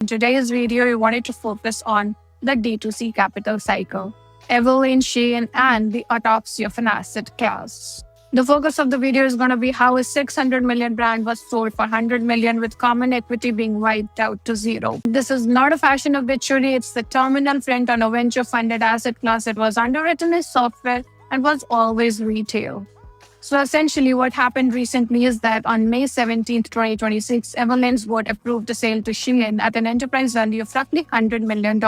In today's video, we wanted to focus on the D2C capital cycle, Evelyn, Shein, and the autopsy of an asset class. The focus of the video is going to be how a 600 million brand was sold for 100 million with common equity being wiped out to zero. This is not a fashion obituary, it's the terminal print on a venture-funded asset class that was underwritten as software and was always retail. So essentially what happened recently is that on May 17th, 2026, Everland's board approved the sale to Shein at an enterprise value of roughly $100 million.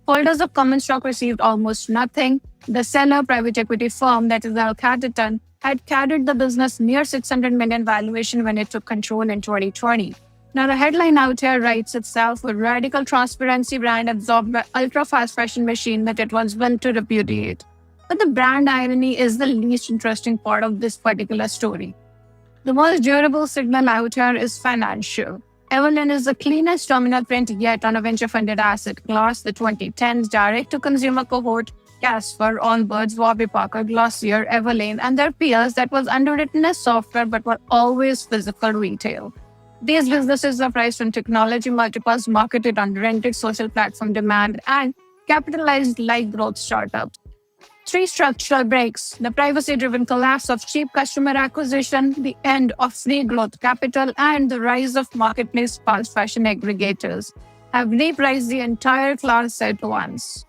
Holders of common stock received almost nothing. The seller, private equity firm that is Al Capitan, had carried the business near 600 million valuation when it took control in 2020. Now the headline out here writes itself: a radical transparency brand absorbed by ultra-fast fashion machine that it was meant to repudiate. But the brand irony is the least interesting part of this particular story. The most durable signal out here is financial. Evelyn is the cleanest terminal print yet on a venture-funded asset class. The 2010s direct-to-consumer cohort, Casper, Allbirds, Warby Parker, Glossier, Evelyn, and their peers that was underwritten as software but were always physical retail. These businesses are priced on technology multiples, marketed on rented social platform demand, and capitalized like growth startups. Three structural breaks: the privacy-driven collapse of cheap customer acquisition, the end of free growth capital, and the rise of marketplace fast fashion aggregators have repriced the entire class at once.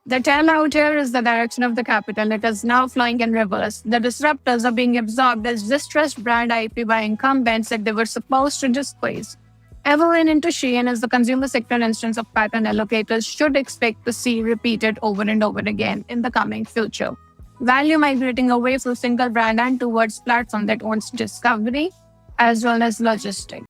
The tale out here is the direction of the capital. It is now flowing in reverse. The disruptors are being absorbed as distressed brand IP by incumbents that they were supposed to displace. Evelyn into Shein as the consumer sector instance of pattern allocators should expect to see repeated over and over again in the coming future. Value migrating away from single brand and towards platform that owns discovery as well as logistics.